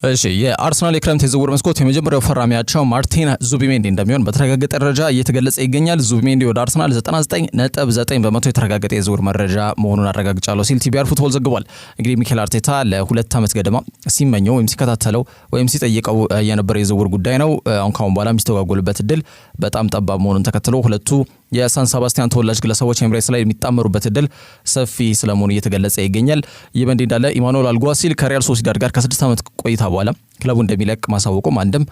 እሺ የአርሰናል የክረምት የዝውውር መስኮት የመጀመሪያው ፈራሚያቸው ማርቲን ዙቢሜንዲ እንደሚሆን በተረጋገጠ ደረጃ እየተገለጸ ይገኛል። ዙቢሜንዲ ወደ አርሰናል 99.9% የተረጋገጠ የዝውውር መረጃ መሆኑን አረጋግጫለሁ ሲል ቲቢአር ፉትቦል ዘግቧል። እንግዲህ ሚኬል አርቴታ ለ2 ዓመት ገደማ ሲመኘው ወይም ሲከታተለው ወይም ሲጠይቀው የነበረ የዝውውር ጉዳይ ነው። አሁን ካሁን በኋላ የሚስተጓጎልበት እድል በጣም ጠባብ መሆኑን ተከትሎ ሁለቱ የሳን ሰባስቲያን ተወላጅ ግለሰቦች ኤምሬትስ ላይ የሚጣመሩበት እድል ሰፊ ስለመሆኑ እየተገለጸ ይገኛል። ይህ በእንዲህ እንዳለ ኢማኑኤል አልጓሲል ከሪያል ሶሲዳድ ጋር ከ6 ዓመት ቆይታ በኋላ ክለቡ እንደሚለቅ ማሳወቁም አንድም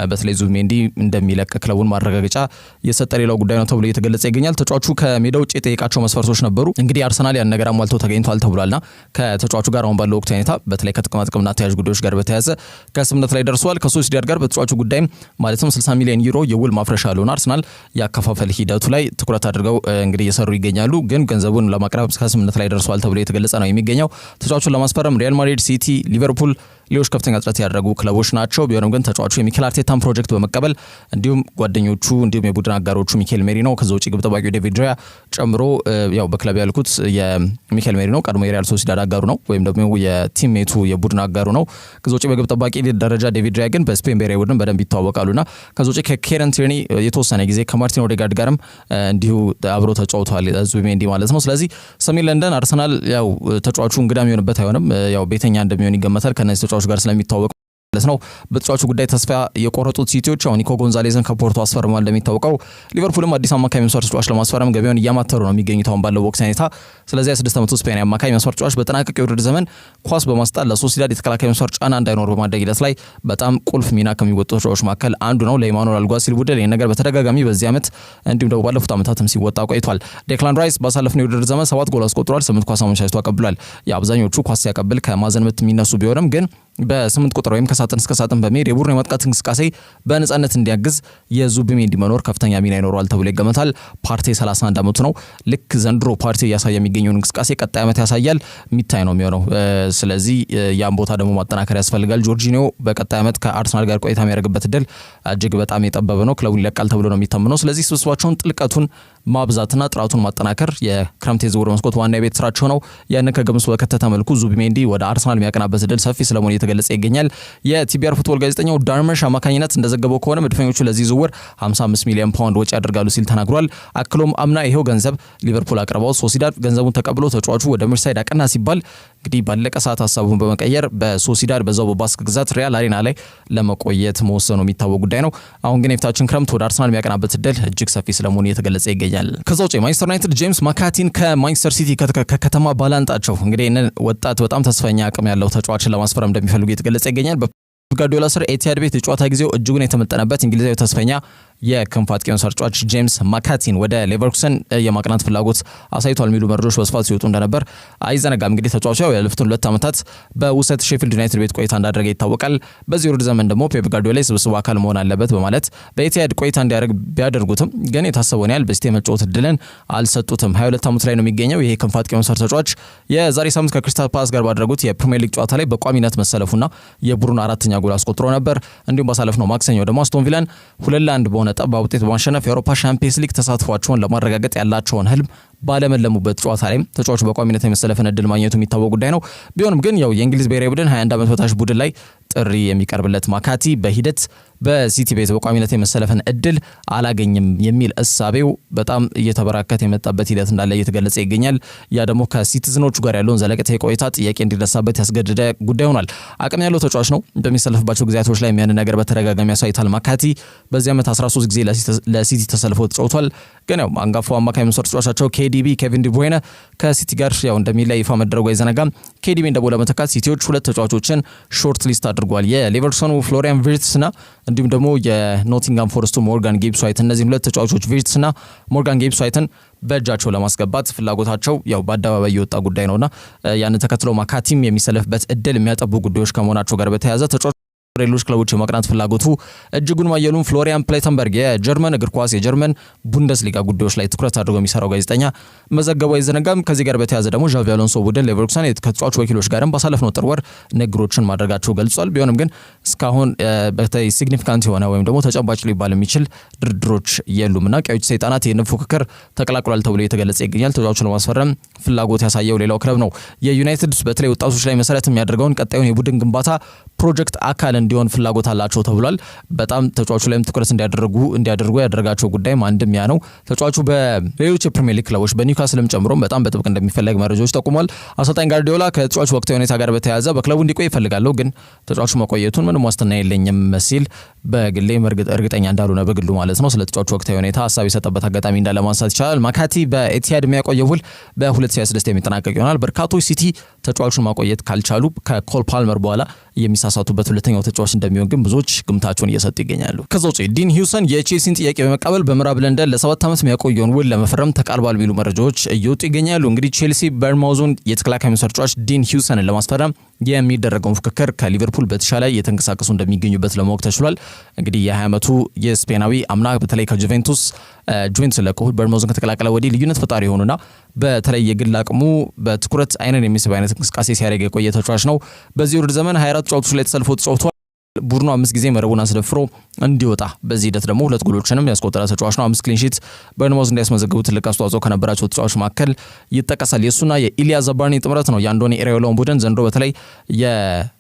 በተለይ ዙቢሜንዲ እንደሚለቅ ክለቡን ማረጋገጫ የሰጠ ሌላው ጉዳይ ነው ተብሎ እየተገለጸ ይገኛል። ተጫዋቹ ከሜዳ ውጭ የጠየቃቸው መስፈርቶች ነበሩ። እንግዲህ አርሰናል ያን ነገር አሟልቶ ተገኝቷል ተብሏልና ከተጫዋቹ ጋር አሁን ባለው ወቅት ሁኔታ በተለይ ከጥቅማ ጥቅምና ተያያዥ ጉዳዮች ጋር በተያያዘ ከስምምነት ላይ ደርሷል። ከሶሲዳድ ጋር በተጫዋቹ ጉዳይ ማለትም 60 ሚሊዮን ዩሮ የውል ማፍረሻ አለውና አርሰናል ያከፋፈል ሂደቱ ላይ ትኩረት አድርገው እንግዲህ እየሰሩ ይገኛሉ። ግን ገንዘቡን ለማቅረብ ከስምምነት ላይ ደርሷል ተብሎ የተገለጸ ነው የሚገኘው። ተጫዋቹን ለማስፈረም ሪያል ማድሪድ፣ ሲቲ፣ ሊቨርፑል ሌሎች ከፍተኛ ጥረት ያደረጉ ክለቦች ናቸው። ቢሆንም ግን ተጫዋቹ የሚኬል አርቴታን ፕሮጀክት በመቀበል እንዲሁም ጓደኞቹ እንዲሁም የቡድን አጋሮቹ ሚኬል ሜሪኖ ከዛ ውጪ ግብ ጠባቂው ዴቪድ ራያ ጨምሮ ያው በክለብ ያልኩት የሚኬል ሜሪኖ ቀድሞ የሪያል ሶሲዳድ አጋሩ ነው ወይም ደግሞ የቲምሜቱ የቡድን አጋሩ ነው። ከዛ ውጪ በግብ ጠባቂ ደረጃ ዴቪድ ራያ ግን በስፔን ብሔራዊ ቡድን በደንብ ይተዋወቃሉና ከዛ ውጪ ከኬረን ቲርኒ የተወሰነ ጊዜ ከማርቲን ኦዴጋርድ ጋርም እንዲሁ አብሮ ተጫውተዋል ዙቢሜንዲ ማለት ነው። ስለዚህ ሰሜን ለንደን አርሰናል ያው ተጫዋቹ እንግዳ የሚሆንበት አይሆንም። ያው ቤተኛ እንደሚሆን ይገመታል ከነዚህ ተጫዋቾች ጋር ስለሚታወቅ ማለት ነው። በተጫዋቹ ጉዳይ ተስፋ የቆረጡት ሲቲዎች አሁን ኒኮ ጎንዛሌዝን ከፖርቶ አስፈርመዋል እንደሚታወቀው። ሊቨርፑልም አዲስ አማካይ መስመር ተጫዋች ለማስፈረም ገበያውን እያማተሩ ነው የሚገኙት አሁን ባለው ወቅት ሁኔታ። ስለዚህ 6 ዓመቱ ስፔናዊ አማካይ መስመር ተጫዋች በተጠናቀቀ የውድድር ዘመን ኳስ በማስጣል ለሶሲዳድ የተከላካይ መስመር ጫና እንዳይኖር በማድረግ ሂደት ላይ በጣም ቁልፍ ሚና ከሚወጡ ተጫዋቾች መካከል አንዱ ነው። ለኢማኑኤል አልጓሲል ቡድን ይህን ነገር በተደጋጋሚ በዚህ ዓመት እንዲሁም ደግሞ ባለፉት ዓመታትም ሲወጣ ቆይቷል። ዴክላን ራይስ ባሳለፍነው የውድድር ዘመን 7 ጎል አስቆጥሯል። 8 ኳስ አመቻችቶ አቀብሏል። የአብዛኞቹ ኳስ ሲያቀብል ከማዕዘን ምት የሚነሱ ቢሆንም ግን በ8 ቁጥር ወይም ከሳጥን እስከ ሳጥን በመሄድ የቡድን የማጥቃት እንቅስቃሴ በነጻነት እንዲያግዝ የዙቢሜንዲ መኖር ከፍተኛ ሚና ይኖረዋል ተብሎ ይገመታል። ፓርቴ 31 ዓመቱ ነው። ልክ ዘንድሮ ፓርቴ እያሳየ የሚገኘውን እንቅስቃሴ ቀጣይ ዓመት ያሳያል የሚታይ ነው የሚሆነው። ስለዚህ ያን ቦታ ደግሞ ማጠናከር ያስፈልጋል። ጆርጂኒዮ በቀጣይ ዓመት ከአርሰናል ጋር ቆይታ የሚያደርግበት እድል እጅግ በጣም የጠበበ ነው። ክለቡን ይለቃል ተብሎ ነው የሚታመነው። ስለዚህ ስብስባቸውን ጥልቀቱን ማብዛትና ጥራቱን ማጠናከር የክረምት የዝውውር መስኮት ዋና የቤት ስራቸው ነው። ያንን ከግምት በከተተ መልኩ ዙቢሜንዲ ወደ አርሰናል የሚያቀናበት እድል ሰፊ ስለመሆኑ እየተገለጸ ይገኛል። የቲቢአር ፉትቦል ጋዜጠኛው ዳርመሽ አማካኝነት እንደዘገበው ከሆነ መድፈኞቹ ለዚህ ዝውውር 55 ሚሊዮን ፓውንድ ወጪ ያደርጋሉ ሲል ተናግሯል። አክሎም አምና ይሄው ገንዘብ ሊቨርፑል አቅርበው ሶሲዳድ ገንዘቡን ተቀብሎ ተጫዋቹ ወደ መርሳይድ አቀና ሲባል እንግዲህ ባለቀ ሰዓት ሀሳቡን በመቀየር በሶሲዳድ በዛው በባስክ ግዛት ሪያል አሬና ላይ ለመቆየት መወሰኑ የሚታወቅ ጉዳይ ነው። አሁን ግን የፊታችን ክረምት ወደ አርሰናል የሚያቀናበት እድል እጅግ ሰፊ ስለመሆኑ እየተገለጸ ይገኛል። ከዛ ውጪ ማንቸስተር ዩናይትድ ጄምስ ማካቲን ከማንቸስተር ሲቲ ከከተማ ባላንጣቸው እንግዲህ እነን ወጣት በጣም ተስፈኛ አቅም ያለው ተጫዋችን ለማስፈረም እንደሚፈልጉ እየተገለጸ ይገኛል። ጋርዲዮላ ስር ኤቲሃድ ቤት የጨዋታ ጊዜው እጅጉን የተመጠነበት እንግሊዛዊ ተስፈኛ የክንፍ አጥቂ መስመር ተጫዋች ጄምስ ማካቲን ወደ ሌቨርኩሰን የማቅናት ፍላጎት አሳይቷል የሚሉ መረጃዎች በስፋት ሲወጡ እንደነበር አይዘነጋም። እንግዲህ ተጫዋቹ ያለፉትን 2 ዓመታት በውሰት ሼፊልድ ዩናይትድ ቤት ቆይታ እንዳደረገ ይታወቃል። በዚህ ውድድር ዘመን ደግሞ ፔፕ ጋርዲዮላ የስብስቡ አካል መሆን አለበት በማለት በኤቲሃድ ቆይታ እንዲያደርግ ቢያደርጉትም ግን የታሰበውን ያህል በሲቲ የመጫወት እድልን አልሰጡትም። 22 ዓመት ላይ ነው የሚገኘው ይሄ ክንፍ አጥቂ መስመር ተጫዋች የዛሬ ሳምንት ከክሪስታል ፓላስ ጋር ባደረጉት የፕሪሚየር ሊግ ጨዋታ ላይ በቋሚነት መሰለፉና የቡድኑ 4ኛ ጎል አስቆጥሮ ነበር። እንዲሁም ባሳለፍነው ማክሰኞ ደግሞ አስቶን ቪላን 2-1 በሆነ ጠባብ ውጤት በማሸነፍ የአውሮፓ ሻምፒየንስ ሊግ ተሳትፏቸውን ለማረጋገጥ ያላቸውን ህልም ባለመለሙበት ጨዋታ ላይ ተጫዋቹ በቋሚነት የመሰለፍን እድል ማግኘቱ የሚታወቅ ጉዳይ ነው። ቢሆንም ግን ያው የእንግሊዝ ብሔራዊ ቡድን 21 ዓመት በታች ቡድን ላይ ጥሪ የሚቀርብለት ማካቲ በሂደት በሲቲ ቤት በቋሚነት የመሰለፍን እድል አላገኝም የሚል እሳቤው በጣም እየተበራከተ የመጣበት ሂደት እንዳለ እየተገለጸ ይገኛል። ያ ደግሞ ከሲቲዝኖቹ ጋር ያለውን ዘለቀታዊ ቆይታ ጥያቄ እንዲነሳበት ያስገደደ ጉዳይ ሆኗል። አቅም ያለው ተጫዋች ነው። በሚሰለፍባቸው ጊዜያቶች ላይ ያን ነገር በተደጋጋሚ ያሳይታል። ማካቲ በዚህ ዓመት 13 ጊዜ ለሲቲ ተሰልፎ ተጫውቷል። ግን ያው አንጋፋው አማካይ መስመር ተጫዋቻቸው ኬዲቢ ኬቪን ዲ ብሩይነ ከሲቲ ጋር ያው እንደሚለይ ይፋ መደረጉ አይዘነጋም። ኬዲቢን ደግሞ ለመተካት ሲቲዎች 2 ተጫዋቾችን ሾርት ሊስት አድርጓል። የሊቨርኩሰኑ ፍሎሪያን ቪርትስና እንዲሁም ደግሞ የኖቲንጋም ፎረስቱ ሞርጋን ጊብስ ዋይት። እነዚህ 2 ተጫዋቾች ቪርትስና ሞርጋን ጊብስ ዋይትን በእጃቸው ለማስገባት ፍላጎታቸው ያው በአደባባይ የወጣ ጉዳይ ነውና ያን ተከትሎ ማካቲም የሚሰለፍበት እድል የሚያጠቡ ጉዳዮች ከመሆናቸው ጋር በተያያዘ ተጫዋች ሌሎች ክለቦች የማቅናት ፍላጎቱ እጅጉን ማየሉን ፍሎሪያን ፕሌተንበርግ የጀርመን እግር ኳስ የጀርመን ቡንደስሊጋ ጉዳዮች ላይ ትኩረት አድርጎ የሚሰራው ጋዜጠኛ መዘገቡ አይዘነጋም። ከዚህ ጋር በተያያዘ ደግሞ ዣቪ አሎንሶ ቡድን ሌቨርኩሰን ከተጫዋቹ ወኪሎች ጋርም ባሳለፍነው ጥር ወር ንግግሮችን ማድረጋቸው ገልጿል። ቢሆንም ግን እስካሁን በተለይ ሲግኒፊካንት የሆነ ወይም ደግሞ ተጨባጭ ሊባል የሚችል ድርድሮች የሉምና ቀዮች ሰይጣናት ይህንን ፉክክር ተቀላቅሏል ተብሎ የተገለጸ ይገኛል። ተጫዋቹን ለማስፈረም ፍላጎት ያሳየው ሌላው ክለብ ነው። የዩናይትድ በተለይ ወጣቶች ላይ መሰረት የሚያደርገውን ቀጣዩን የቡድን ግንባታ ፕሮጀክት አካል እንዲሆን ፍላጎት አላቸው ተብሏል። በጣም ተጫዋቹ ላይም ትኩረት እንዲያደርጉ ያደረጋቸው ጉዳይም አንድም ያ ነው። ተጫዋቹ በሌሎች የፕሪሚየር ሊግ ክለቦች በኒውካስልም ጨምሮ በጣም በጥብቅ እንደሚፈለግ መረጃዎች ጠቁሟል። አሰልጣኝ ጋርዲዮላ ከተጫዋቹ ወቅታዊ ሁኔታ ጋር በተያያዘ በክለቡ እንዲቆይ ይፈልጋለሁ፣ ግን ተጫዋቹ መቆየቱን ምንም ዋስትና የለኝም ሲል በግሌም እርግጠኛ እንዳልሆነ በግሉ ማለት ነው ስለ ተጫዋቹ ወቅታዊ ሁኔታ ሀሳብ የሰጠበት አጋጣሚ እንዳለ ማንሳት ይቻላል። ማካቲ በኤቲሃድ የሚያቆየው ውል በ2026 የሚጠናቀቅ ይሆናል። በርካቶች ሲቲ ተጫዋቹን ማቆየት ካልቻሉ ከኮል ፓልመር በኋላ የሚሳሳቱበት ሁለተኛው ተጫዋች እንደሚሆን ግን ብዙዎች ግምታቸውን እየሰጡ ይገኛሉ። ከዛ ውጪ ዲን ሂውሰን የቼልሲን ጥያቄ በመቀበል በምዕራብ ለንደን ለ7 ዓመት የሚያቆየውን ውል ለመፈረም ተቃርቧል የሚሉ መረጃዎች እየወጡ ይገኛሉ። እንግዲህ ቼልሲ በርንማውዙን የተከላካይ መስመር ተጫዋች ዲን ሂውሰንን ለማስፈረም የሚደረገውን ፍክክር ከሊቨርፑል በተሻለ እየተንቀሳቀሱ እንደሚገኙበት ለማወቅ ተችሏል። እንግዲህ የ20 ዓመቱ የስፔናዊ አምና በተለይ ከጁቬንቱስ ለቆ በርንማውዝን ከተቀላቀለ ወዲህ ልዩነት ፈጣሪ የሆኑና በተለይ የግል አቅሙ በትኩረት አይንን የሚስብ አይነት እንቅስቃሴ ሲያደርግ የቆየ ተጫዋች ነው። በዚህ ውድድር ዘመን 24 ጨዋታዎች ላይ ተሰልፎ ተጫውቷል። ቡድኑ 5 ጊዜ መረቡን አስደፍሮ እንዲወጣ በዚህ ሂደት ደግሞ 2 ጎሎችንም ያስቆጠረ ተጫዋች ነው። 5 ክሊን ሺት በርንማውዝ እንዲያስመዘግቡ ትልቅ አስተዋጽኦ ከነበራቸው ተጫዋች መካከል ይጠቀሳል። የሱና የኢሊያ ዘባርኒ ጥምረት ነው የአንዶኒ ኢራዮላውን ቡድን ዘንድሮ በተለይ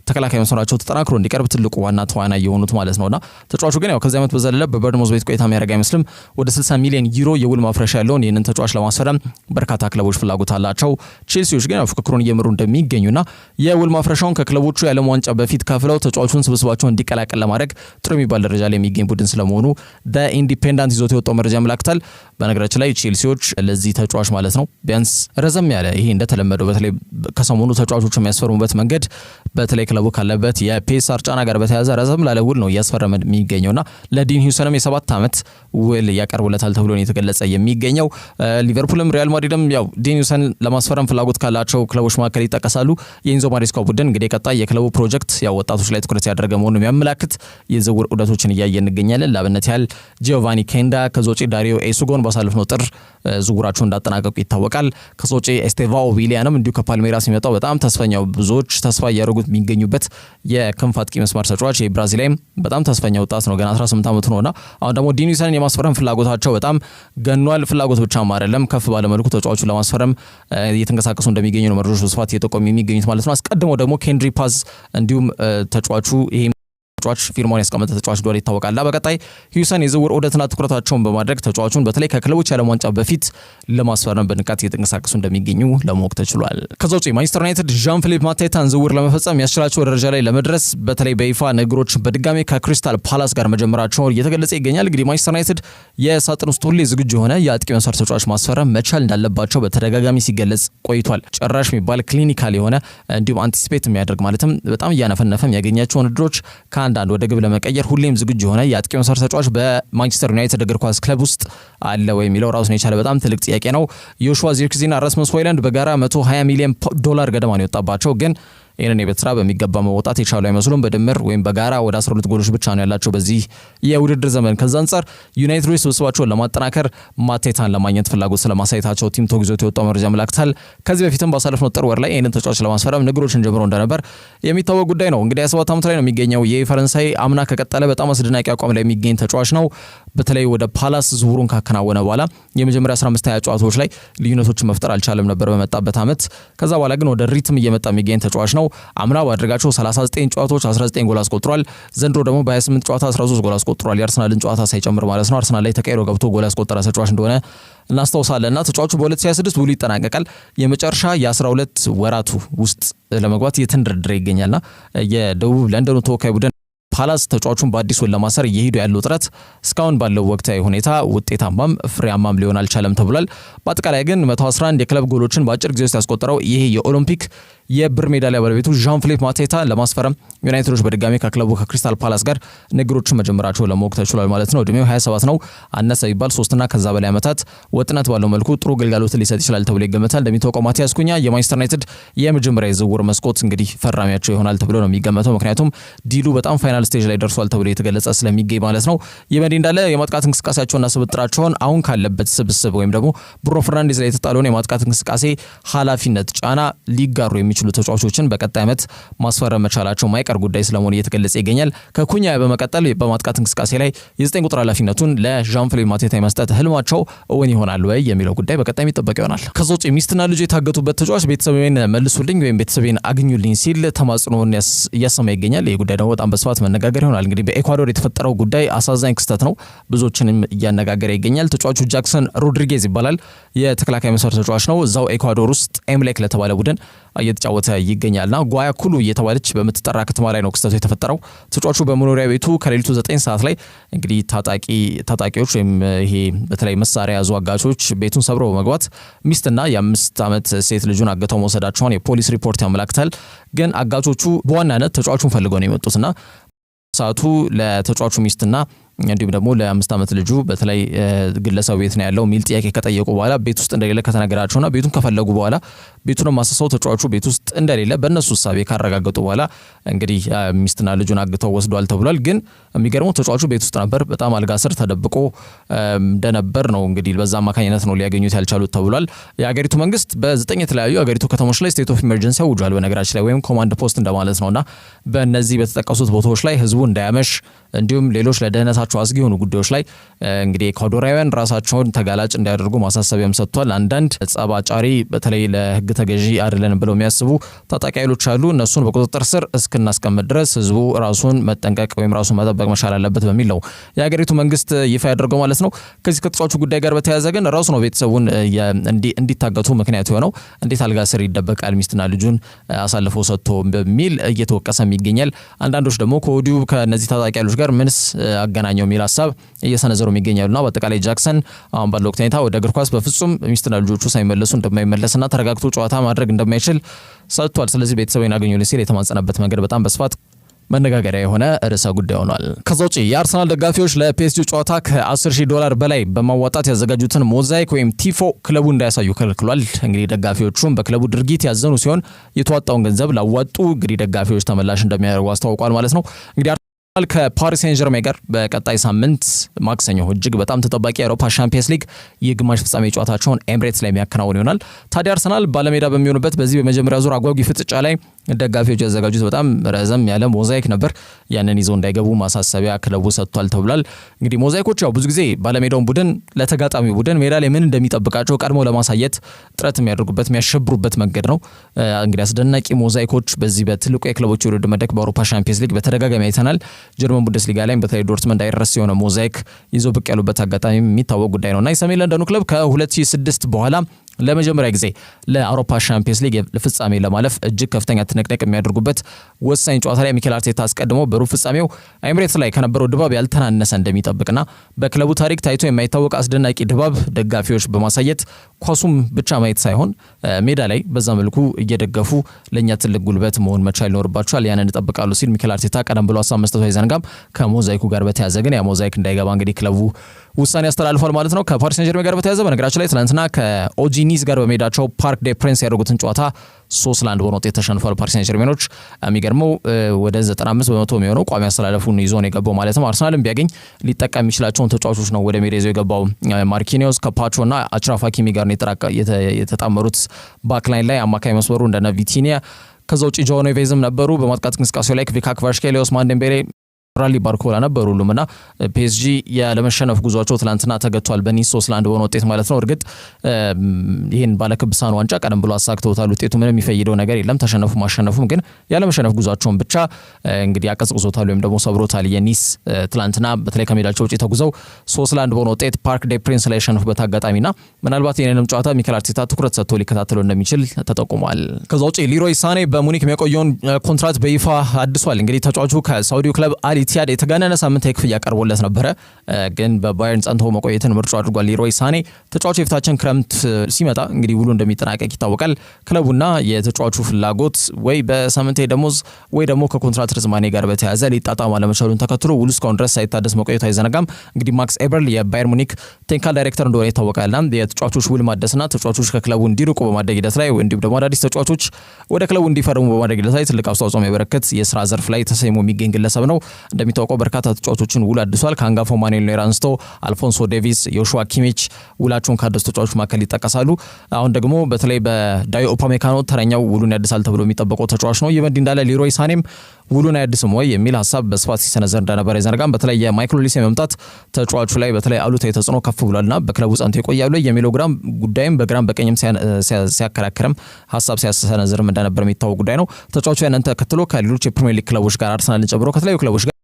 ተከላካይ መስመራቸው ተጠናክሮ እንዲቀርብ ትልቁ ዋና ተዋናይ የሆኑት ማለት ነውና ተጫዋቹ ግን ያው ከዚህ ዓመት በዘለለ በበርንማውዝ ቤት ቆይታ የሚያደርግ አይመስልም። ወደ 60 ሚሊዮን ዩሮ የውል ማፍረሻ ያለውን ይህንን ተጫዋች ለማስፈረም በርካታ ክለቦች ፍላጎት አላቸው። ቼልሲዎች ግን ያው ፍክክሩን እየመሩ እንደሚገኙና የውል ማፍረሻውን ከክለቦቹ የዓለም ዋንጫ በፊት ከፍለው ተጫዋቹን ስብስባቸውን እንዲቀላቀል ለማድረግ ጥሩ የሚባል ደረጃ ላይ የሚገኝ ቡድን ስለመሆኑ ኢንዲፔንዳንት ይዞት የወጣው መረጃ ያመላክታል። በነገራችን ላይ ቼልሲዎች ለዚህ ተጫዋች ማለት ነው ቢያንስ ረዘም ያለ ይሄ እንደተለመደው በተለይ ከሰሞኑ ተጫዋቾች የሚያስፈርሙበት መንገድ በተለይ ክለቡ ካለበት የፔሳር ጫና ጋር በተያያዘ ረዘም ላለ ውል ነው እያስፈረመ የሚገኘውና ለዲን ሂውሰንም የ7 ዓመት ውል ያቀርቡለታል ተብሎ ነው የተገለጸ የሚገኘው። ሊቨርፑልም ሪያል ማድሪድም ያው ዲን ሂውሰን ለማስፈረም ፍላጎት ካላቸው ክለቦች መካከል ይጠቀሳሉ። የኢንዞ ማሬስካው ቡድን እንግዲህ ቀጣይ የክለቡ ፕሮጀክት ያው ወጣቶች ላይ ትኩረት ያደረገ መሆኑን የሚያመላክት የዝውውር ዑደቶችን እያየን እንገኛለን። ለአብነት ያህል ጂዮቫኒ ኬንዳ ከዞጪ ዳሪዮ ኤሱጎን ባሳለፍነው ጥር ዝውውራቸውን እንዳጠናቀቁ ይታወቃል። ከዞጪ ኤስቴቫኦ ዊሊያንም እንዲሁ ከፓልሜራስ የሚመጣው በጣም ተስፈኛው ብዙዎች ተስፋ እያደረጉት የሚገኙበት የክንፍ አጥቂ መስመር ተጫዋች የብራዚላይም በጣም ተስፈኛ ወጣት ነው፣ ገና 18 ዓመቱ ነውና አሁን ደግሞ ዲን ሂውሰንን የማስፈረም ፍላጎታቸው በጣም ገኗል። ፍላጎት ብቻም አይደለም ከፍ ባለ መልኩ ተጫዋቹን ለማስፈረም እየተንቀሳቀሱ እንደሚገኙ ነው መረጃዎች በስፋት እየጠቆሙ የሚገኙት ማለት ነው። አስቀድሞ ደግሞ ኬንድሪ ፓዝ እንዲሁም ተጫዋቹ ይሄ ተጫዋች ፊርማውን ያስቀመጠ ተጫዋች እንደሆነ ይታወቃል። በቀጣይ ሂውሰን የዝውውር ዑደትና ትኩረታቸውን በማድረግ ተጫዋቹን በተለይ ከክለቦች የዓለም ዋንጫ በፊት ለማስፈረም በንቃት እየተንቀሳቀሱ እንደሚገኙ ለማወቅ ተችሏል። ከዛ ውጪ ማንቸስተር ዩናይትድ ዣን ፊሊፕ ማቴታን ዝውውር ለመፈጸም ያስችላቸው ደረጃ ላይ ለመድረስ በተለይ በይፋ ነገሮች በድጋሚ ከክሪስታል ፓላስ ጋር መጀመራቸው እየተገለጸ ይገኛል። እንግዲህ ማንቸስተር ዩናይትድ የሳጥን ውስጥ ሁሌ ዝግጁ የሆነ የአጥቂ መስመር ተጫዋች ማስፈረም መቻል እንዳለባቸው በተደጋጋሚ ሲገለጽ ቆይቷል። ጭራሽ የሚባል ክሊኒካል የሆነ እንዲሁም አንቲሲፔት የሚያደርግ ማለትም በጣም እያነፈነፈም ያገኛቸውን እድሎች ከአንዳንድ ወደ ግብ ለመቀየር ሁሌም ዝግጁ የሆነ የአጥቂ መስመር ተጫዋች በማንቸስተር ዩናይትድ እግር ኳስ ክለብ ውስጥ አለ ወይ የሚለው ራሱን የቻለ በጣም ትልቅ ጥያቄ ነው። ዮሹዋ ዚርክዚና ራስመስ ሆይሉንድ በጋራ $120 ሚሊዮን ገደማ ነው የወጣባቸው ግን ይህንን የቤት ስራ በሚገባ መውጣት የቻሉ አይመስሉም። በድምር ወይም በጋራ ወደ 12 ጎሎች ብቻ ነው ያላቸው በዚህ የውድድር ዘመን። ከዛ አንጻር ዩናይትዶች ስብስባቸውን ለማጠናከር ማቴታን ለማግኘት ፍላጎት ስለማሳየታቸው ቲም ቶክ ይዞት የወጣው መረጃ ያመላክታል። ከዚህ በፊትም ባሳለፍነው ጥር ወር ላይ ይህንን ተጫዋች ለማስፈረም ንግሮችን ጀምሮ እንደነበር የሚታወቅ ጉዳይ ነው። እንግዲህ 27 ዓመት ላይ ነው የሚገኘው። የፈረንሳይ አምና ከቀጠለ በጣም አስደናቂ አቋም ላይ የሚገኝ ተጫዋች ነው። በተለይ ወደ ፓላስ ዝውውሩን ካከናወነ በኋላ የመጀመሪያ 15 ጨዋታዎች ላይ ልዩነቶችን መፍጠር አልቻለም ነበር በመጣበት ዓመት። ከዛ በኋላ ግን ወደ ሪትም እየመጣ የሚገኝ ተጫዋች ነው። አምና ባደረጋቸው 39 ጨዋታዎች 19 ጎል አስቆጥሯል። ዘንድሮ ደግሞ በ28 ጨዋታ 13 ጎል አስቆጥሯል። የአርሰናልን ጨዋታ ሳይጨምር ማለት ነው። አርሰናል ላይ ተቀይሮ ገብቶ ጎል ያስቆጠረ ተጫዋች እንደሆነ እናስታውሳለን። እና ተጫዋቹ በ2026 ውሉ ይጠናቀቃል። የመጨረሻ የ12 ወራቱ ውስጥ ለመግባት እየተንደረደረ ይገኛልና የደቡብ ለንደኑ ተወካይ ቡድን ፓላስ ተጫዋቹን በአዲስ ውል ለማሰር እየሄዱ ያለው ጥረት እስካሁን ባለው ወቅታዊ ሁኔታ ውጤታማም ፍሬያማም ሊሆን አልቻለም ተብሏል። በአጠቃላይ ግን 111 የክለብ ጎሎችን በአጭር ጊዜ ውስጥ ያስቆጠረው ይሄ የኦሎምፒክ የብር ሜዳሊያ ባለቤቱ ዣን ፊሊፕ ማቴታ ለማስፈረም ዩናይትዶች በድጋሚ ከክለቡ ከክሪስታል ፓላስ ጋር ንግሮችን መጀመራቸው ለማወቅ ተችሏል ማለት ነው። እድሜው 27 ነው። አነሰ ቢባል 3 ከዛ በላይ ዓመታት ወጥነት ባለው መልኩ ጥሩ ግልጋሎት ሊሰጥ ይችላል ተብሎ ይገመታል። እንደሚታወቀው ማቲያስ ኩኛ የማንቸስተር ዩናይትድ የመጀመሪያ የዝውውር መስኮት እንግዲህ ፈራሚያቸው ይሆናል ተብሎ ነው የሚገመተው። ምክንያቱም ዲሉ በጣም ፋይናል ስቴጅ ላይ ደርሷል ተብሎ የተገለጸ ስለሚገኝ ማለት ነው። የመዲ እንዳለ የማጥቃት እንቅስቃሴያቸውና ስብጥራቸውን አሁን ካለበት ስብስብ ወይም ደግሞ ብሩኖ ፈርናንዴዝ ላይ የተጣለውን የማጥቃት እንቅስቃሴ ኃላፊነት ጫና ሊጋሩ የሚችሉ ተጫዋቾችን በቀጣይ ዓመት ማስፈረም መቻላቸው ማይቀር ጉዳይ ስለመሆኑ እየተገለጸ ይገኛል። ከኩኛ በመቀጠል በማጥቃት እንቅስቃሴ ላይ የ9 ቁጥር ኃላፊነቱን ለዣን-ፊሊፕ ማቴታ የመስጠት ህልማቸው እውን ይሆናል ወይ የሚለው ጉዳይ በቀጣይ የሚጠበቅ ይሆናል። ከዛ ውጪ ሚስትና ልጅ የታገቱበት ተጫዋች ቤተሰቤን መልሱልኝ ወይም ቤተሰቤን አግኙልኝ ሲል ተማጽኖን እያሰማ ይገኛል። ይህ ጉዳይ ደግሞ በጣም በስፋት መነጋገር ይሆናል። እንግዲህ በኤኳዶር የተፈጠረው ጉዳይ አሳዛኝ ክስተት ነው፣ ብዙዎችንም እያነጋገረ ይገኛል። ተጫዋቹ ጃክሰን ሮድሪጌዝ ይባላል። የተከላካይ መስመር ተጫዋች ነው። እዛው ኤኳዶር ውስጥ ኤምሌክ ለተባለ ቡድን እየተጫወተ ይገኛልና ጓያኩሉ እየተባለች በምትጠራ ከተማ ላይ ነው ክስተቱ የተፈጠረው። ተጫዋቹ በመኖሪያ ቤቱ ከሌሊቱ 9 ሰዓት ላይ እንግዲህ ታጣቂዎች ወይም ይሄ በተለይ መሳሪያ ያዙ አጋቾች ቤቱን ሰብረው በመግባት ሚስትና የ5 ዓመት ሴት ልጁን አግተው መውሰዳቸውን የፖሊስ ሪፖርት ያመላክታል። ግን አጋቾቹ በዋናነት ተጫዋቹን ፈልገው ነው የመጡትና ሰዓቱ ለተጫዋቹ ሚስትና እንዲሁም ደግሞ ለ5 ዓመት ልጁ በተለይ ግለሰብ ቤት ነው ያለው ሚል ጥያቄ ከጠየቁ በኋላ ቤት ውስጥ እንደሌለ ከተነገራቸውና ቤቱን ከፈለጉ በኋላ ቤቱን ማሰሰው ተጫዋቹ ቤት ውስጥ እንደሌለ በእነሱ ሐሳብ ካረጋገጡ በኋላ እንግዲህ ሚስትና ልጁን አግተው ወስዷል ተብሏል። ግን የሚገርመው ተጫዋቹ ቤት ውስጥ ነበር፣ በጣም አልጋ ስር ተደብቆ እንደነበር ነው እንግዲህ በዛ አማካኝነት ነው ሊያገኙት ያልቻሉት ተብሏል። የሀገሪቱ መንግስት በ9 የተለያዩ የሀገሪቱ ከተሞች ላይ ስቴት ኦፍ ኢመርጀንሲ አውጇል በነገራችን ላይ ወይም ኮማንድ ፖስት እንደማለት ነውና በእነዚህ በተጠቀሱት ቦታዎች ላይ ህዝቡ እንዳያመሽ እንዲሁም ሌሎች ለደህንነታቸው አስጊ የሆኑ ጉዳዮች ላይ እንግዲህ ኤኳዶራውያን ራሳቸውን ተጋላጭ እንዲያደርጉ ማሳሰቢያም ሰጥቷል። አንዳንድ ጸብ አጫሪ በተለይ ለህግ ተገዢ አይደለን ብለው የሚያስቡ ታጣቂ ኃይሎች አሉ። እነሱን በቁጥጥር ስር እስክናስቀምጥ ድረስ ህዝቡ ራሱን መጠንቀቅ ወይም ራሱን መጠበቅ መቻል አለበት በሚል ነው የሀገሪቱ መንግስት ይፋ ያደርገው ማለት ነው። ከዚህ ከተጫዋቹ ጉዳይ ጋር በተያያዘ ግን ራሱ ነው ቤተሰቡን እንዲታገቱ ምክንያት የሆነው። እንዴት አልጋ ስር ይደበቃል ሚስትና ልጁን አሳልፎ ሰጥቶ በሚል እየተወቀሰም ይገኛል። አንዳንዶች ደግሞ ከወዲሁ ከነዚህ ታጣቂ ኃይሎች ጋር ምንስ አገናኘው የሚል ሀሳብ እየሰነዘሩ ይገኛሉና በአጠቃላይ ጃክሰን አሁን ባለው ወቅት ወደ እግር ኳስ በፍጹም ሚስትና ልጆቹ ሳይመለሱ እንደማይመለስና ተረጋግቶ ጨዋታ ማድረግ እንደማይችል ሰጥቷል። ስለዚህ ቤተሰቤን አገኙልኝ ሲል የተማጸነበት መንገድ በጣም በስፋት መነጋገሪያ የሆነ ርዕሰ ጉዳይ ሆኗል። ከዛ ውጪ የአርሰናል ደጋፊዎች ለፒኤስጂ ጨዋታ ከ$10,000 በላይ በማዋጣት ያዘጋጁትን ሞዛይክ ወይም ቲፎ ክለቡ እንዳያሳዩ ከልክሏል። እንግዲህ ደጋፊዎቹም በክለቡ ድርጊት ያዘኑ ሲሆን የተዋጣውን ገንዘብ ላዋጡ እንግዲህ ደጋፊዎች ተመላሽ እንደሚያደርጉ አስታውቋል ማለት ነው። እንግዲህ ከፓሪስ ሴን ጀርሜን ጋር በቀጣይ ሳምንት ማክሰኞ እጅግ በጣም ተጠባቂ የአውሮፓ ሻምፒየንስ ሊግ የግማሽ ፍጻሜ ጨዋታቸውን ኤምሬትስ ላይ የሚያከናውን ይሆናል። ታዲያ አርሰናል ባለሜዳ በሚሆንበት በዚህ በመጀመሪያ ዙር አጓጊ ፍጥጫ ላይ ደጋፊዎች ያዘጋጁት በጣም ረዘም ያለ ሞዛይክ ነበር። ያንን ይዘው እንዳይገቡ ማሳሰቢያ ክለቡ ሰጥቷል ተብሏል። እንግዲህ ሞዛይኮች ያው ብዙ ጊዜ ባለሜዳውን ቡድን ለተጋጣሚው ቡድን ሜዳ ላይ ምን እንደሚጠብቃቸው ቀድሞ ለማሳየት ጥረት የሚያደርጉበት የሚያሸብሩበት መንገድ ነው። እንግዲህ አስደናቂ ሞዛይኮች በዚህ በትልቁ የክለቦች የውድድር መድረክ በአውሮፓ ሻምፒየንስ ሊግ በተደጋጋሚ አይተናል። ጀርመን ቡንደስሊጋ ላይ በተለይ ዶርትመንድ አይረስ የሆነ ሞዛይክ ይዘው ብቅ ያሉበት አጋጣሚ የሚታወቅ ጉዳይ ነውና የሰሜን ለንደኑ ክለብ ከ2006 በኋላ ለመጀመሪያ ጊዜ ለአውሮፓ ሻምፒየንስ ሊግ ፍጻሜ ለማለፍ እጅግ ከፍተኛ ትንቅንቅ የሚያደርጉበት ወሳኝ ጨዋታ ላይ ሚኬል አርቴታ አስቀድሞ በሩብ ፍጻሜው ኤምሬትስ ላይ ከነበረው ድባብ ያልተናነሰ እንደሚጠብቅና በክለቡ ታሪክ ታይቶ የማይታወቅ አስደናቂ ድባብ ደጋፊዎች በማሳየት ኳሱም ብቻ ማየት ሳይሆን ሜዳ ላይ በዛ መልኩ እየደገፉ ለኛ ትልቅ ጉልበት መሆን መቻል ይኖርባቸዋል፣ ያንን ይጠብቃሉ ሲል ሚኬል አርቴታ ቀደም ብሎ ሀሳብ መስጠቱ አይዘነጋም። ከሞዛይኩ ጋር በተያያዘ ግን ያ ሞዛይክ እንዳይገባ እንግዲህ ክለቡ ውሳኔ ያስተላልፏል ማለት ነው። ከፓሪስ ሴን ጀርሜን ጋር በተያያዘ በነገራችን ላይ ትናንትና ከኦጂ ኒስ ጋር በሜዳቸው ፓርክ ዴ ፕሪንስ ያደረጉትን ጨዋታ 3-1 በሆነ ውጤት ተሸንፏል ፓሪስ ሴን ጀርሜኖች። የሚገርመው ወደ 95% የሚሆነው ቋሚ አስተላለፉን ይዞ ነው የገባው ማለት ነው። አርሰናልም ቢያገኝ ሊጠቀም የሚችላቸውን ተጫዋቾች ነው ወደ ሜዳ ይዞ የገባው። ማርኪኒዮስ ከፓቾና አችራፍ ሀኪሚ ጋር ነው የተጣመሩት ባክላይን ላይ አማካይ መስመሩ እንደነ ቪቲኒያ ከዛ ውጪ ጆ ኔቬዝም ነበሩ። በማጥቃት እንቅስቃሴው ላይ ቪካ ክቫራትስኬሊያ፣ ኦስማን ዴምቤሌ፣ ራሊ ባርኮላ ነበሩ ሁሉምና ፒኤስጂ ያለመሸነፍ ጉዟቸው ትላንትና ተገቷል በኒስ 3-1 በሆነ ውጤት ማለት ነው። እርግጥ ይህን ባለክብ ሳህን ዋንጫ ቀደም ብሎ አሳክተውታል። ውጤቱ ምንም የሚፈይደው ነገር የለም። ተሸነፉ ማሸነፉም ግን ያለመሸነፍ ጉዟቸውን ብቻ እንግዲህ አቀዝቅዞታል ወይም ደግሞ ሰብሮታል። የኒስ ትላንትና በተለይ ከሜዳቸው ውጪ ተጉዘው 3-1 በሆነ ውጤት ፓርክ ዴ ፕሪንስ ላይ ያሸነፉበት አጋጣሚና ምናልባት የኔንም ጨዋታ ሚኬል አርቴታ ትኩረት ሰጥቶ ሊከታተለው እንደሚችል ተጠቁሟል። ከዛ ውጪ ሊሮይ ሳኔ በሙኒክ የሚያቆየውን ኮንትራት በይፋ አድሷል። እንግዲህ ተጫዋቹ ከሳውዲው ክለብ አል ኢቲሃድ የተጋነነ ሳምንታዊ ክፍያ ቀርቦለት ነበረ፣ ግን በባየርን ጸንቶ መቆየትን ምርጫ አድርጓል። ሊሮይ ሳኔ ተጫዋቹ የፊታችን ክረምት ሲመጣ እንግዲህ ውሉ እንደሚጠናቀቅ ይታወቃል። ክለቡና የተጫዋቹ ፍላጎት ወይ በሳምንታዊ ደሞዝ ወይ ደግሞ ከኮንትራት ርዝማኔ ጋር በተያያዘ ሊጣጣም አለመቻሉን ተከትሎ ውሉ እስካሁን ድረስ ሳይታደስ መቆየቱ አይዘነጋም። እንግዲህ ማክስ ኤበርል የባየር ሙኒክ ቴክኒካል ዳይሬክተር እንደሆነ ይታወቃልና የተጫዋቾች ውል ማደስና ተጫዋቾች ከክለቡ እንዲርቁ በማድረግ ሂደት ላይ እንዲሁም ደግሞ አዳዲስ ተጫዋቾች ወደ ክለቡ እንዲፈርሙ በማድረግ ሂደት ላይ ትልቅ አስተዋጽኦ የሚያበረክት የስራ ዘርፍ ላይ ተሰይሞ የሚገኝ ግለሰብ ነው። እንደሚታወቀው በርካታ ተጫዋቾችን ውል አድሷል። ከአንጋፋው ማኑኤል ኖየር አንስቶ አልፎንሶ ዴቪስ፣ ዮሹዋ ኪሚች ውላቸውን ካደሱ ተጫዋቾች መካከል ይጠቀሳሉ። አሁን ደግሞ በተለይ በዳዮ ኡፓሜካኖ ተረኛው ውሉን ያድሳል ተብሎ የሚጠበቀው ተጫዋች ነው። ይህ በእንዲህ እንዳለ ሊሮይ ሳኔም ውሉን አያድስም ወይ የሚል ሀሳብ በስፋት ሲሰነዘር እንደነበረ ይዘነጋም። በተለይ የማይክል ኦሊሴ መምጣት ተጫዋቹ ላይ በተለይ አሉታዊ ተጽዕኖ ከፍ ብሏልና በክለቡ ጸንቶ ይቆያሉ የሚለው ጉዳይም በግራም በቀኝም ሲያከራክርም ሀሳብ ሲያሰነዝርም እንደነበር የሚታወቅ ጉዳይ ነው። ተጫዋቹ ያንን ተከትሎ ከሌሎች የፕሪሚየር ሊግ ክለቦች ጋር አርሰናልን ጨምሮ ከተለያዩ ክለቦች ጋር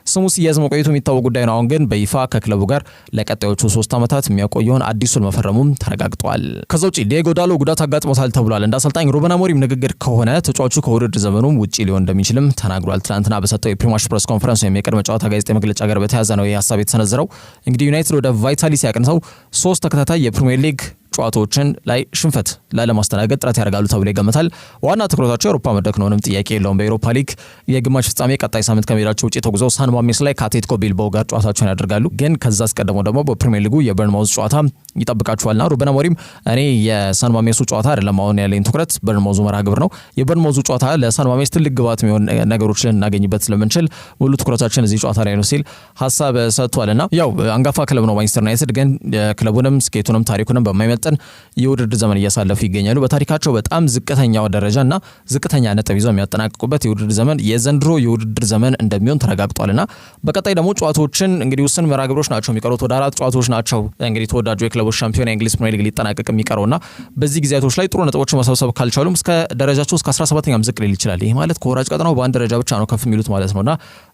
ስሙ ሲያዝ መቆየቱ የሚታወቅ ጉዳይ ነው። አሁን ግን በይፋ ከክለቡ ጋር ለቀጣዮቹ 3 ዓመታት የሚያቆየውን አዲሱን መፈረሙም ተረጋግጧል። ከዛ ውጪ ዲየጎ ዳሎ ጉዳት አጋጥሞታል ተብሏል። እንደ አሰልጣኝ ሩበን አሞሪም ንግግር ከሆነ ተጫዋቹ ከውድድር ዘመኑም ውጪ ሊሆን እንደሚችልም ተናግሯል። ትናንትና በሰጠው የፕሪማሽ ፕሬስ ኮንፈረንስ ወይም የቅድመ ጨዋታ ጋዜጣዊ መግለጫ ጋር በተያያዘ ነው ይህ ሀሳብ የተሰነዘረው። እንግዲህ ዩናይትድ ወደ ቫይታሊ ሲያቀንተው 3 ተከታታይ የፕሪሚየር ሊግ ጨዋታዎችን ላይ ሽንፈት ላለማስተናገድ ጥረት ያደርጋሉ ተብሎ ይገመታል። ዋና ትኩረታቸው የአውሮፓ መድረክ ነውንም ጥያቄ የለውም። በኤሮፓ ሊግ የግማሽ ፍጻሜ ቀጣይ ሳምንት ከሜዳቸው ውጪ ተጉዘው ሳን ማሜስ ላይ ከአትሌቲኮ ቢልባኦ ጋር ጨዋታቸውን ያደርጋሉ። ግን ከዛ አስቀድሞ ደግሞ በፕሪሚየር ሊጉ የበርንማውዝ ጨዋታ ይጠብቃቸዋልና ሩበን አሞሪም እኔ የሳን ማሜሱ ጨዋታ አይደለም አሁን ያለኝ ትኩረት በርንማውዙ መርሃ ግብር ነው። የበርንማውዙ ጨዋታ ለሳን ማሜስ ትልቅ ግባት የሚሆን ነገሮችን እናገኝበት ስለምንችል ሙሉ ትኩረታችን እዚህ ጨዋታ ላይ ነው ሲል ሀሳብ ሰጥቷልና ያው አንጋፋ ክለብ ነው ማንቸስተር ዩናይትድ፣ ግን ክለቡንም ስኬቱንም ታሪኩንም በማይመጥን የውድድር ዘመን እያሳለፉ ይገኛሉ። በታሪካቸው በጣም ዝቅተኛው ደረጃና ዝቅተኛ ነጥብ ይዘው የሚያጠናቅቁበት የውድድር ዘመን የዘንድሮ የውድድር ዘመን እንደሚሆን ተረጋግጧልና በቀጣይ ደግሞ ጨዋታዎችን እንግዲህ ውስን መርሃ ግብሮች ናቸው የሚቀሩት። ወደ 4 ጨዋታዎች ናቸው እንግዲህ ተወዳጁ የክለቦች ሻምፒዮን የእንግሊዝ ፕሪሚየር ሊግ ሊጠናቀቅ የሚቀረውና በዚህ ጊዜያቶች ላይ ጥሩ ነጥቦችን መሰብሰብ ካልቻሉም እስከ ደረጃቸው እስከ 17ኛም ዝቅ ሊል ይችላል። ይሄ ማለት ከወራጅ ቀጠናው በአንድ ደረጃ ብቻ ነው ከፍ የሚሉት ማለት ነውና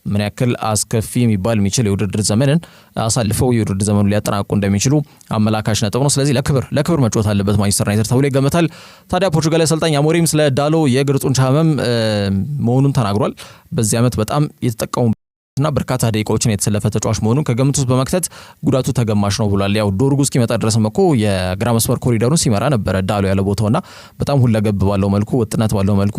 ምን ያክል አስከፊ የሚባል የሚችል የውድድር ዘመንን አሳልፈው የውድድር ዘመኑ ሊያጠናቅቁ እንደሚችሉ አመላካሽ ነጥብ ነው። ስለዚህ ለክብር መጫወት አለበት ማንቸስተር ዩናይትድ ተብሎ ይገመታል። ታዲያ ፖርቹጋላዊ አሰልጣኝ አሞሪም ስለ ዳሎ የእግር ጡንቻ ህመም መሆኑን ተናግሯል። በዚህ ዓመት በጣም የተጠቀሙ እና በርካታ ደቂቃዎችን የተሰለፈ ተጫዋች መሆኑን ከግምት ውስጥ በመክተት ጉዳቱ ተገማሽ ነው ብሏል። ያው ዶርጉ እስኪመጣ ድረስ እኮ የግራ መስመር ኮሪደሩን ሲመራ ነበረ ዳሎ ያለ ቦታውና በጣም ሁለገብ ባለው መልኩ ወጥነት ባለው መልኩ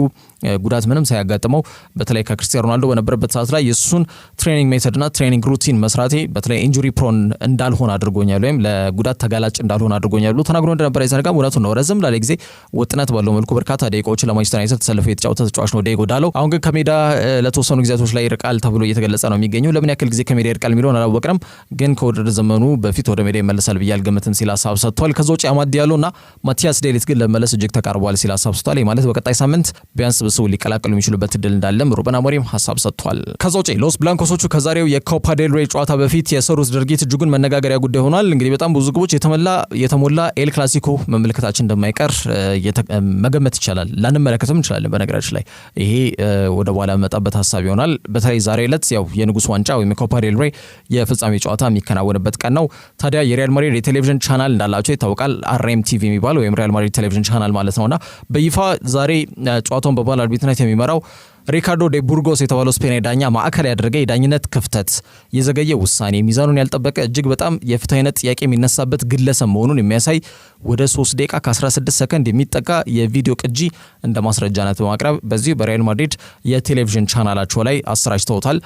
ጉዳት ምንም ሳያጋጥመው በተለይ ከክርስቲያኖ ሮናልዶ በነበረበት ሰዓት ላይ የሱን ትሬኒንግ ሜተድና ትሬኒንግ ሩቲን መስራቴ በተለይ ኢንጁሪ ፕሮን እንዳልሆነ አድርጎኛል ወይም ለጉዳት ተጋላጭ እንዳልሆነ አድርጎኛል ብሎ ተናግሮ እንደነበረ ይዘነጋም። እውነቱን ነው። ረዘም ላለ ጊዜ ወጥነት ባለው መልኩ በርካታ ደቂቃዎችን ለማንቸስተር ዩናይትድ ተሰልፎ የተጫወተ ተጫዋች ነው ዲየጎ ዳሎ። አሁን ግን ከሜዳ ለተወሰኑ ጊዜያቶች ላይ ይርቃል ተብሎ እየተገለጸ ነው የሚገኘው። ለምን ያክል ጊዜ ከሜዳ ይርቃል የሚለውን አላወቅንም፣ ግን ከውድድር ዘመኑ በፊት ወደ ሜዳ ይመለሳል ብዬ አልገምትም ሲል ሀሳብ ሰጥቷል። ከዛ ውጭ አማድ ዲያሎና ማቲያስ ዴሊት ግን ለመመለስ እጅግ ተቃርቧል ሲል ሀሳብ ሰጥቷል። ይህ ማለት በቀጣይ ሳምንት ቢያንስ ብስው ሊቀላቀሉ የሚችሉበት እድል እንዳለም ሩበን አሞሪም ሀሳብ ሰጥቷል። ከዛ ውጭ ሎስ ብላንኮሶቹ ከዛሬው የኮፓ ዴል ሬይ ጨዋታ በፊት የሰሩት ድርጊት እጅጉን መነጋገሪያ ጉዳይ ሆኗል። እንግዲህ በጣም ብዙ ግቦች የተሞላ ኤል ክላሲኮ መመልከታችን እንደማይቀር መገመት ይቻላል። ላንመለከትም እንችላለን። በነገራችን ላይ ይሄ ወደ በኋላ መጣበት ሀሳብ ይሆናል። በተለይ ዛሬ ዕለት ያው የንጉስ ዋንጫ ወይም የኮፓ ዴል ሬይ የፍጻሜ ጨዋታ የሚከናወንበት ቀን ነው። ታዲያ የሪያል ማድሪድ የቴሌቪዥን ቻናል እንዳላቸው ይታወቃል። አርኤም ቲቪ የሚባለው ወይም ሪያል ማድሪድ ቴሌቪዥን ቻናል ማለት ነውና በይፋ ዛሬ ጨዋታውን በባል አርቢትርነት የሚመራው ሪካርዶ ዴ ቡርጎስ የተባለው ስፔናዊ ዳኛ ማዕከል ያደረገ የዳኝነት ክፍተት፣ የዘገየ ውሳኔ፣ ሚዛኑን ያልጠበቀ እጅግ በጣም የፍትሃዊነት ጥያቄ የሚነሳበት ግለሰብ መሆኑን የሚያሳይ ወደ 3 ደቂቃ ከ16 ሰከንድ የሚጠጋ የቪዲዮ ቅጂ እንደ ማስረጃነት በማቅረብ በዚህ በሪያል ማድሪድ የቴሌቪዥን ቻናላቸው ላይ አሰራጭተውታል።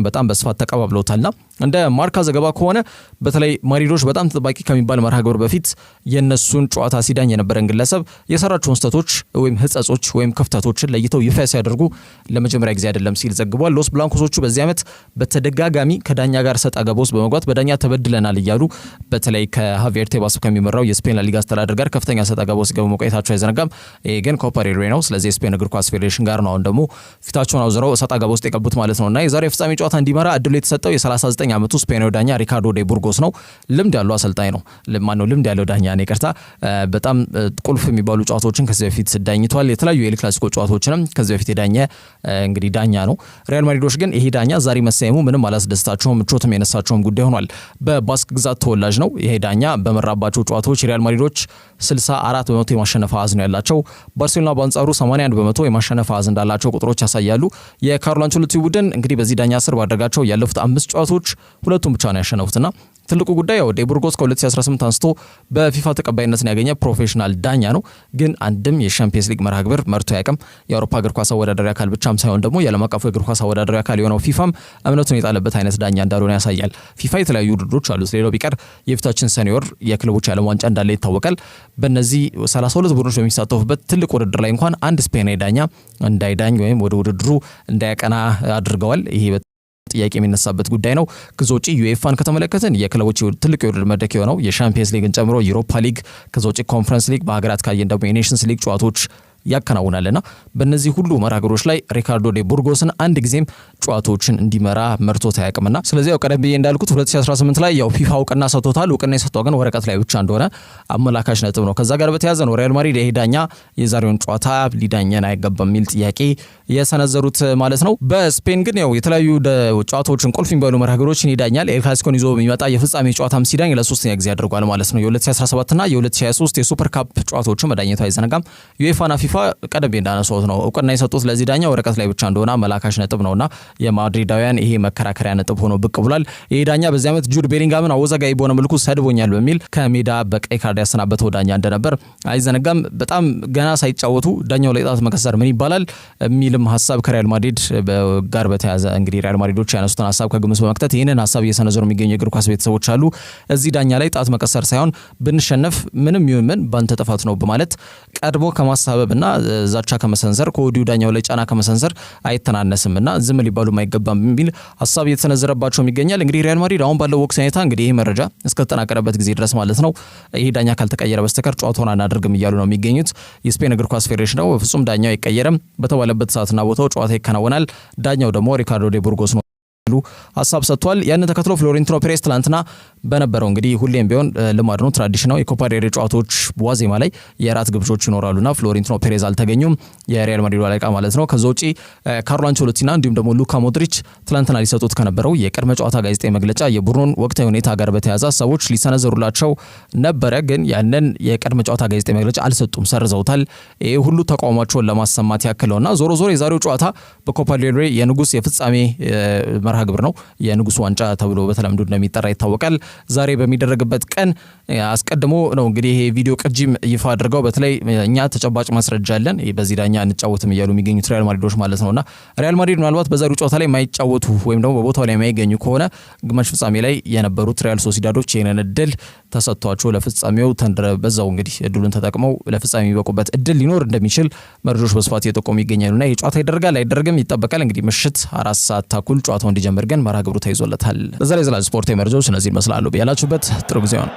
በጣም በስፋት ተቀባብለውታልና እንደ ማርካ ዘገባ ከሆነ በተለይ ማድሪዶች በጣም ተጠባቂ ከሚባል መርሃ ግብር በፊት የነሱን ጨዋታ ሲዳኝ የነበረን ግለሰብ የሰራቸውን ስህተቶች ወይም ህጸጾች ወይም ክፍተቶችን ለይተው ይፋ ሲያደርጉ ለመጀመሪያ ጊዜ አይደለም ሲል ዘግቧል። ሎስ ብላንኮሶቹ በዚህ ዓመት በተደጋጋሚ ከዳኛ ጋር ሰጣ ገባ ውስጥ በመግባት በዳኛ ተበድለናል እያሉ በተለይ ከሃቪየር ቴባስ ከሚመራው የስፔን ላሊጋ አስተዳደር ጋር ከፍተኛ ሰጣ ገባ ውስጥ ገቡ መቆየታቸው አይዘነጋም። ይሄ ግን ኮፓ ዴል ሬይ ነው። ስለዚህ የስፔን እግር ኳስ ፌዴሬሽን ጋር ነው አሁን ደግሞ ፊታቸውን አውዝረው ሰጣ ገባ ውስጥ የገቡት ማለት ነውና የዛሬ ፍጻሜ ጨዋታ እንዲመራ እድሉ የተሰጠው የ39 ዓመቱ ስፔናዊ ዳኛ ሪካርዶ ዴ ቡርጎስ ነው። ልምድ ያለው አሰልጣኝ ነው። ልምድ ያለው ዳኛ ነው። ይቅርታ በጣም ቁልፍ የሚባሉ ጨዋታዎችን ከዚህ በፊት ዳኝቷል። የተለያዩ የኤል ክላሲኮ ጨዋታዎችንም ከዚህ በፊት የዳኘ እንግዲህ ዳኛ ነው። ሪያል ማድሪዶች ግን ይሄ ዳኛ ዛሬ መሰየሙ ምንም አላስደስታቸውም፣ ምቾትም የነሳቸውም ጉዳይ ሆኗል። በባስክ ግዛት ተወላጅ ነው። ይሄ ዳኛ በመራባቸው ጨዋታዎች ሪያል ማድሪዶች 64 በመቶ የማሸነፍ አሃዝ ነው ያላቸው። ባርሴሎና በአንጻሩ 81 በመቶ የማሸነፍ አሃዝ እንዳላቸው ቁጥሮች ያሳያሉ። የካርሎ አንቸሎቲ ቡድን እንግዲህ በዚህ ዳኛ ስር ባደረጋቸው ያለፉት 5 ጨዋታዎች ሁለቱም ብቻ ነው ያሸነፉትና ትልቁ ጉዳይ ያው ዴ ቡርጎስ ከ2018 አንስቶ በፊፋ ተቀባይነትን ያገኘ ፕሮፌሽናል ዳኛ ነው። ግን አንድም የሻምፒየንስ ሊግ መርሃ ግብር መርቶ ያቀም የአውሮፓ እግር ኳስ አወዳዳሪ አካል ብቻም ሳይሆን ደግሞ የዓለም አቀፉ እግር ኳስ አወዳዳሪ አካል የሆነው ፊፋም እምነቱን የጣለበት አይነት ዳኛ እንዳልሆነ ያሳያል። ፊፋ የተለያዩ ውድድሮች አሉት። ሌላው ቢቀር የፊታችን ሰኔ ወር የክለቦች የዓለም ዋንጫ እንዳለ ይታወቃል። በእነዚህ 32 ቡድኖች በሚሳተፉበት ትልቅ ውድድር ላይ እንኳን አንድ ስፔናዊ ዳኛ እንዳይዳኝ ወይም ወደ ውድድሩ እንዳያቀና አድርገዋል። ይሄ ጥያቄ የሚነሳበት ጉዳይ ነው። ከዛ ውጪ ዩኤፋን ከተመለከተን የክለቦች ትልቅ የውድድር መድረክ የሆነው የሻምፒየንስ ሊግን ጨምሮ ዩሮፓ ሊግ፣ ከዛ ውጪ ኮንፈረንስ ሊግ፣ በሀገራት ካየን ደግሞ የኔሽንስ ሊግ ጨዋታዎች ያከናውናልና በእነዚህ ሁሉ መርሃግብሮች ላይ ሪካርዶ ዴ ቡርጎስን አንድ ጊዜም ጨዋታዎችን እንዲመራ መርቶት አያውቅምና ስለዚህ ያው ቀደም ብዬ እንዳልኩት 2018 ላይ ያው ፊፋ እውቅና ሰጥቶታል። እውቅና የሰጠው ግን ወረቀት ላይ ብቻ እንደሆነ አመላካሽ ነጥብ ነው። ከዛ ጋር በተያያዘ ነው ሪያል ማድሪድ ይሄ ዳኛ የዛሬውን ጨዋታ ሊዳኘን አይገባም የሚል ጥያቄ የሰነዘሩት ማለት ነው። በስፔን ግን ያው የተለያዩ ጨዋታዎችን ቁልፍ የሚባሉ መርሃግብሮችን ይዳኛል። ኤል ክላሲኮን ይዞ የሚመጣ የፍጻሜ ጨዋታም ሲዳኝ ለሶስተኛ ጊዜ አድርጓል ማለት ነው። የ2017 እና የ2023 የሱፐር ካፕ ጨዋታዎችን መዳኘቱ አይዘነጋም። ዩኤፋና ፊፋ ቀደም እንዳነሳሁት ነው እውቅና የሰጡት ለዚህ ዳኛ ወረቀት ላይ ብቻ እንደሆነ አመላካሽ ነጥብ ነውና የማድሪዳውያን ይሄ መከራከሪያ ነጥብ ሆኖ ብቅ ብሏል። ይሄ ዳኛ በዚህ ዓመት ጁድ ቤሊንጋምን አወዛጋቢ በሆነ መልኩ ሰድቦኛል በሚል ከሜዳ በቀይ ካርድ ያሰናበተው ዳኛ እንደነበር አይዘነጋም። በጣም ገና ሳይጫወቱ ዳኛው ላይ ጣት መቀሰር ምን ይባላል የሚልም ሀሳብ ከሪያል ማድሪድ ጋር በተያያዘ እንግዲህ ሪያል ማድሪዶች ያነሱትን ሀሳብ ከግምት በመክተት ይህንን ሀሳብ እየሰነዘሩ የሚገኙ የእግር ኳስ ቤተሰቦች አሉ። እዚህ ዳኛ ላይ ጣት መቀሰር ሳይሆን ብንሸነፍ ምንም ይሁን ምን ባንተ ጥፋት ነው በማለት ቀድሞ ከማሳበብና ዛቻ ከመሰንዘር ከወዲሁ ዳኛው ላይ ጫና ከመሰንዘር አይተናነስምና ዝም ሊባሉ የማይገባም የሚል ሀሳብ እየተሰነዘረባቸው ይገኛል። እንግዲህ ሪያል ማድሪድ አሁን ባለው ወቅት ሁኔታ እንግዲህ ይሄ መረጃ እስከተጠናቀረበት ጊዜ ድረስ ማለት ነው ይሄ ዳኛ ካልተቀየረ በስተቀር ጨዋታውን አናደርግም እያሉ ነው የሚገኙት። የስፔን እግር ኳስ ፌዴሬሽን ነው ፍጹም ዳኛው አይቀየርም፣ በተባለበት ሰዓትና ቦታው ጨዋታ ይከናወናል፣ ዳኛው ደግሞ ሪካርዶ ዴ ቡርጎስ ነው ሀሳብ ሰጥቷል። ያንን ተከትሎ ፍሎሬንቲኖ ፔሬዝ ትላንትና በነበረው እንግዲህ ሁሌም ቢሆን ልማድ ነው ትራዲሽን ነው የኮፓ ዴል ሬይ ጨዋታዎች ዋዜማ ላይ የራት ግብዦች ይኖራሉና ፍሎሬንቲኖ ፔሬዝ አልተገኙም፣ የሪያል ማድሪድ አለቃ ማለት ነው። ከዛ ውጪ ካርሎ አንቸሎቲና እንዲሁም ደግሞ ሉካ ሞድሪች ትላንትና ሊሰጡት ከነበረው የቅድመ ጨዋታ ጋዜጣዊ መግለጫ የቡድኑን ወቅታዊ ሁኔታ ጋር በተያያዘ ሀሳቦች ሊሰነዘሩላቸው ነበረ፣ ግን ያንን የቅድመ ጨዋታ ጋዜጣዊ መግለጫ አልሰጡም፣ ሰርዘውታል። ይሄ ሁሉ ተቃውሟቸውን ለማሰማት ያክለውና ዞሮ ዞሮ የዛሬው ጨዋታ በኮፓ ዴል ሬይ የንጉስ የፍጻሜ መርሃ ግብር ነው። የንጉስ ዋንጫ ተብሎ በተለምዶ እንደሚጠራ ይታወቃል። ዛሬ በሚደረግበት ቀን አስቀድሞ ነው እንግዲህ ይሄ ቪዲዮ ቅጂም ይፋ አድርገው በተለይ እኛ ተጨባጭ ማስረጃ አለን በዚህ ዳኛ እንጫወትም እያሉ የሚገኙት ሪያል ማድሪዶች ማለት ነውና ሪያል ማድሪድ ምናልባት በዛሬው ጨዋታ ላይ የማይጫወቱ ወይም ደግሞ በቦታው ላይ የማይገኙ ከሆነ ግማሽ ፍጻሜ ላይ የነበሩት ሪያል ሶሲዳዶች ይህንን እድል ተሰጥቷቸው ለፍጻሜው በዛው እንግዲህ እድሉን ተጠቅመው ለፍጻሜ የሚበቁበት እድል ሊኖር እንደሚችል መረጃዎች በስፋት እየጠቆሙ ይገኛሉና ይህ ጨዋታ ይደረጋል አይደረግም ይጠበቃል። እንግዲህ ምሽት 4 ሰዓት ተኩል ጨዋታው እንዲጀምር ግን መርሃ ግብሩ ተይዞለታል። ለዛሬ ስፖርታዊ መረጃዎች እነዚህ ይመስላሉ። ያላችሁበት ጥሩ ጊዜ ነው።